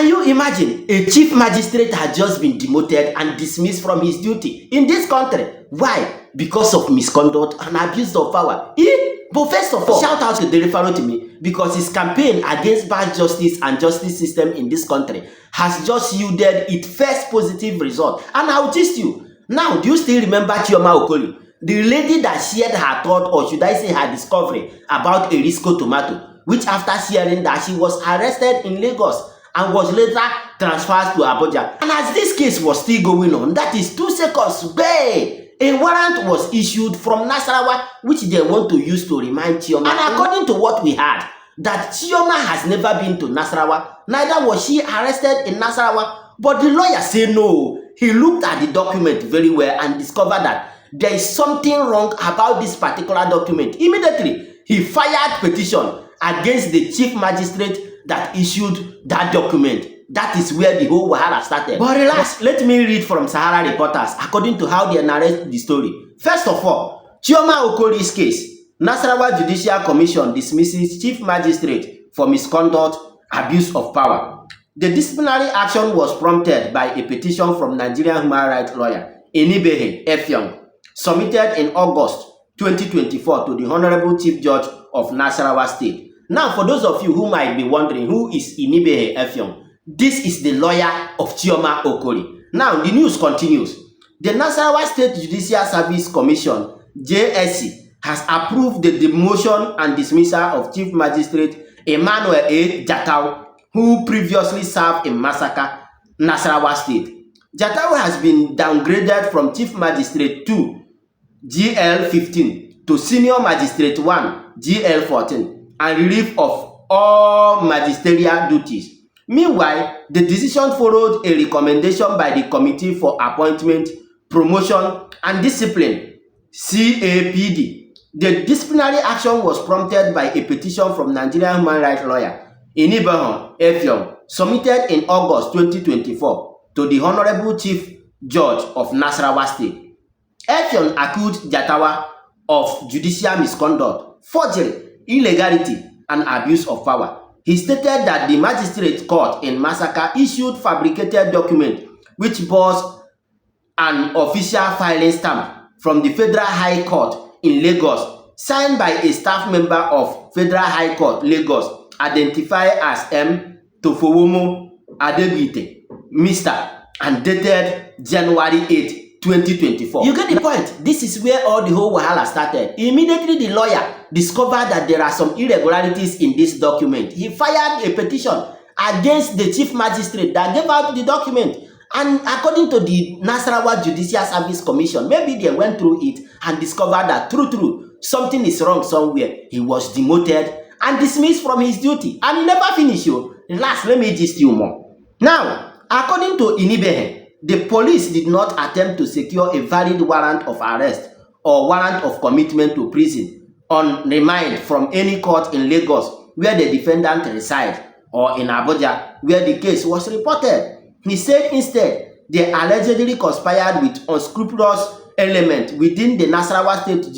Can you imagine? A chief magistrate had just been demoted and dismissed from his duty in this country. Why? Because of misconduct and abuse of power. But first of all, shout out to Derefaro to me because his campaign against bad justice and justice system in this country has just yielded its first positive result. And I'll teach you. Now, do you still remember Chioma Okoli? The lady that shared her thought, or should I say her discovery, about Erisco tomato, which after sharing that she was arrested in Lagos and was later transferred to Abuja. And as this case was still going on, that is 2 seconds, babe, a warrant was issued from Nasarawa, which they want to use to remind Chioma. And according to what we heard, that Chioma has never been to Nasarawa, neither was she arrested in Nasarawa. But the lawyer said no. He looked at the document very well and discovered that there is something wrong about this particular document. Immediately, he fired petition against the chief magistrate that issued that document. That is where the whole wahala started. But relax, let me read from Sahara Reporters according to how they narrate the story. First of all, Chioma Okoli's case. Nasarawa Judicial Commission dismisses chief magistrate for misconduct, abuse of power. The disciplinary action was prompted by a petition from Nigerian human rights lawyer Enibehe Effiong, submitted in August 2024 to the Honorable Chief Judge of Nasarawa State. Now, for those of you who might be wondering who is Enibehe Effiong, this is the lawyer of Chioma Okoli. Now, the news continues. The Nasarawa State Judicial Service Commission, JSC, has approved the demotion and dismissal of Chief Magistrate Emmanuel A. Jatau, who previously served in Massacre, Nasarawa State. Jatau has been downgraded from Chief Magistrate 2, GL15, to Senior Magistrate 1, GL14, and relief of all magisterial duties. Meanwhile, the decision followed a recommendation by the Committee for Appointment, Promotion, and Discipline, CAPD. The disciplinary action was prompted by a petition from Nigerian human rights lawyer Enibehe Effiong, submitted in August 2024 to the Honorable Chief Judge of Nasarawa State. Effiong accused Jatawa of judicial misconduct, forgery, illegality, and abuse of power. He stated that the magistrate court in Massacre issued fabricated document which bore an official filing stamp from the Federal High Court in Lagos, signed by a staff member of Federal High Court, Lagos, identified as M. Tofowomo Adebite, Mr. and dated January 8, 2024. You get the point. This is where all the whole wahala started. Immediately, the lawyer discovered that there are some irregularities in this document. He fired a petition against the chief magistrate that gave out the document. And according to the Nasarawa Judicial Service Commission, maybe they went through it and discovered that true, something is wrong somewhere. He was demoted and dismissed from his duty. And he never finished. Last, let me gist you more. Now, according to Enibehe, the police did not attempt to secure a valid warrant of arrest or warrant of commitment to prison on remand from any court in Lagos where the defendant resides or in Abuja where the case was reported. He said instead, they allegedly conspired with unscrupulous elements within the Nasarawa State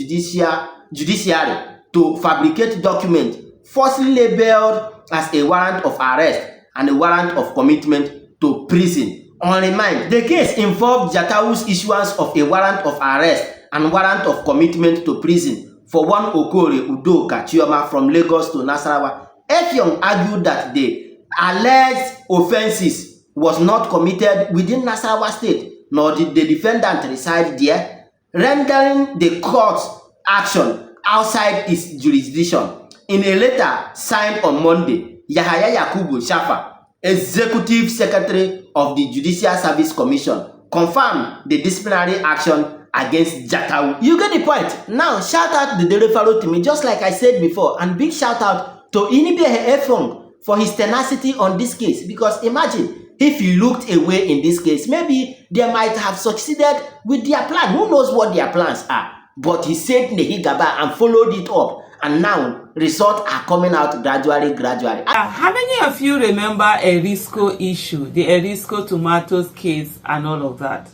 Judiciary to fabricate documents falsely labeled as a warrant of arrest and a warrant of commitment to prison. On remand, the case involved Jatau's issuance of a warrant of arrest and warrant of commitment to prison for one Okore Udoka Chioma from Lagos to Nasarawa. Effiong argued that the alleged offenses was not committed within Nasarawa State, nor did the defendant reside there, rendering the court's action outside its jurisdiction. In a letter signed on Monday, Yahaya Yakubu Shafa, Executive Secretary of the Judicial Service Commission, confirmed the disciplinary action against Jatau. You get the point. Now, shout out the Derefaro to me, just like I said before, and big shout out to Enibehe Effiong for his tenacity on this case. Because imagine, if he looked away in this case, maybe they might have succeeded with their plan. Who knows what their plans are? But he said Nehigaba and followed it up. And now, results are coming out gradually. How many of you remember Erisco issue, the Erisco tomatoes case and all of that?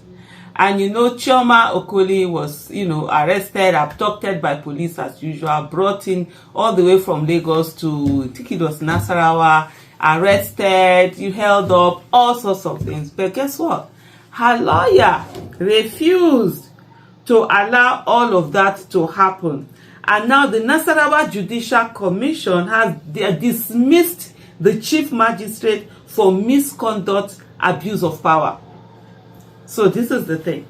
And Chioma Okoli was, arrested, abducted by police as usual, brought in all the way from Lagos to, I think it was Nasarawa, arrested, you held up, all sorts of things. But guess what? Her lawyer refused to allow all of that to happen. And now the Nasarawa Judicial Commission has dismissed the chief magistrate for misconduct, abuse of power. So this is the thing.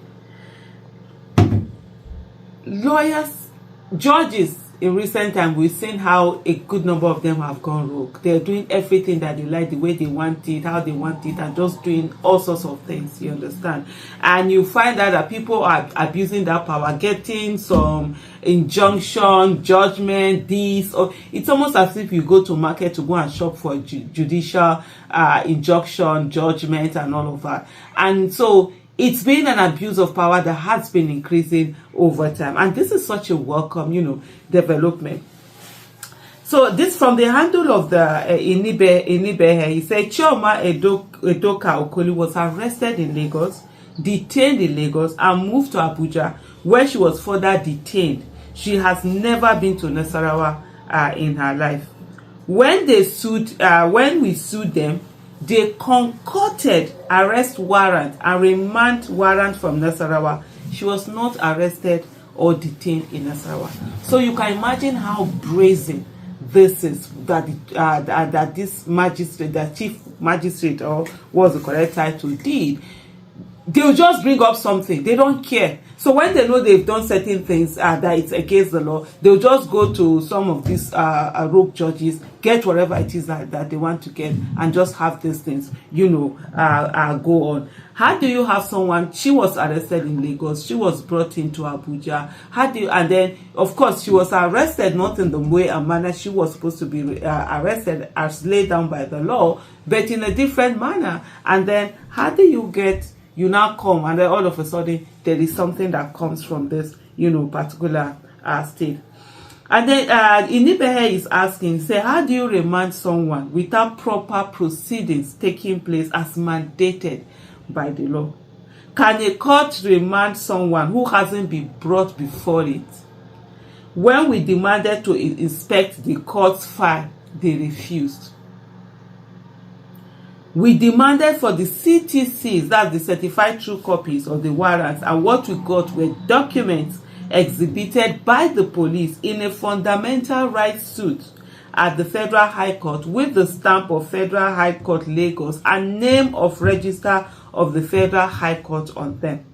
Lawyers, judges, in recent time, we've seen how a good number of them have gone rogue. They're doing everything that they like, the way they want it, how they want it, and just doing all sorts of things, you understand? And you find out that people are abusing that power, getting some injunction, judgment, this, or it's almost as if you go to market to go and shop for judicial injunction, judgment, and all of that. And so it's been an abuse of power that has been increasing over time. And this is such a welcome, development. So this from the handle of the Inibe, he said Chioma Edoka Okoli was arrested in Lagos, detained in Lagos, and moved to Abuja, where she was further detained. She has never been to Nasarawa in her life. When we sued them, they concocted arrest warrant and remand warrant from Nasarawa. She was not arrested or detained in Nasarawa. So you can imagine how brazen this is, that this magistrate, the chief magistrate, or what's the correct title, did. They'll just bring up something. They don't care. So when they know they've done certain things that it's against the law, they'll just go to some of these rogue judges, get whatever it is that they want to get, and just have these things, go on. How do you have someone? She was arrested in Lagos. She was brought into Abuja. And then, of course, she was arrested not in the way and manner she was supposed to be arrested as laid down by the law, but in a different manner. And then, how do you now come and then all of a sudden there is something that comes from this, particular state. And then Inibehe is asking, say, how do you remand someone without proper proceedings taking place as mandated by the law? Can a court remand someone who hasn't been brought before it? When we demanded to inspect the court's file, they refused. We demanded for the CTCs, that's the certified true copies of the warrants, and what we got were documents exhibited by the police in a fundamental rights suit at the Federal High Court with the stamp of Federal High Court Lagos and name of register of the Federal High Court on them.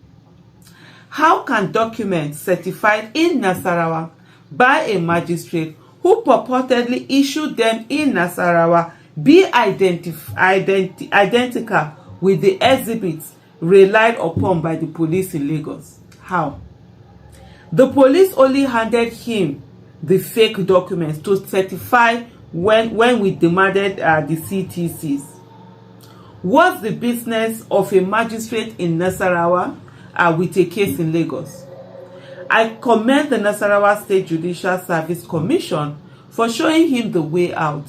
How can documents certified in Nasarawa by a magistrate who purportedly issued them in Nasarawa be identical with the exhibits relied upon by the police in Lagos? How? The police only handed him the fake documents to certify when we demanded the CTCs. What's the business of a magistrate in Nasarawa with a case in Lagos? I commend the Nasarawa State Judicial Service Commission for showing him the way out.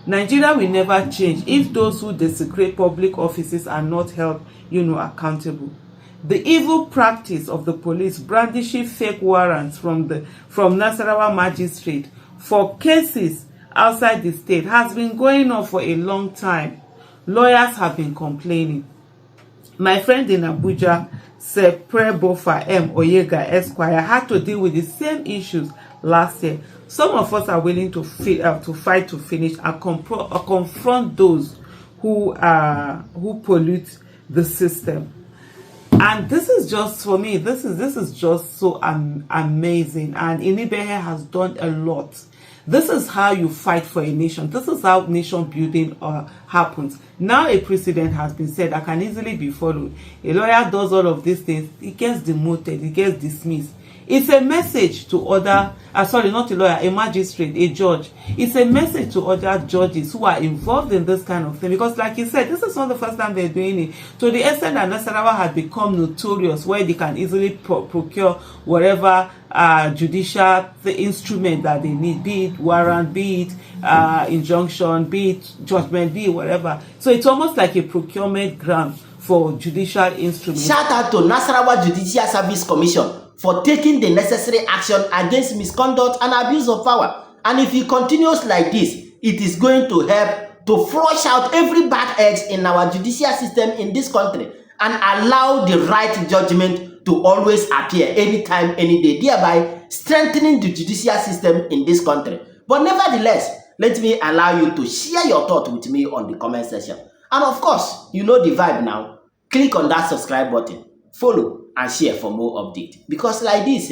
Nigeria will never change if those who desecrate public offices are not held, accountable. The evil practice of the police brandishing fake warrants from Nasarawa magistrate for cases outside the state has been going on for a long time. Lawyers have been complaining. My friend in Abuja, Sepre Bofa M. Oyega Esquire, had to deal with the same issues last year. Some of us are willing to fight to finish and confront those who pollute the system. And this is just, for me, this is just so amazing. And Inibehe has done a lot. This is how you fight for a nation. This is how nation building happens. Now a precedent has been set that can easily be followed. A lawyer does all of these things. He gets demoted. He gets dismissed. It's a message to other, not a lawyer, a magistrate, a judge. It's a message to other judges who are involved in this kind of thing. Because like you said, this is not the first time they're doing it. To the extent that Nasarawa had become notorious, where they can easily procure whatever judicial instrument that they need, be it warrant, be it injunction, be it judgment, be it whatever. So it's almost like a procurement ground for judicial instruments. Shout out to Nasarawa Judicial Service Commission for taking the necessary action against misconduct and abuse of power. And if it continues like this, it is going to help to flush out every bad eggs in our judicial system in this country and allow the right judgment to always appear anytime, any day, thereby strengthening the judicial system in this country. But nevertheless, let me allow you to share your thought with me on the comment section. And of course, you know the vibe now. Click on that subscribe button, follow and share for more updates. Because like this,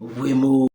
we move.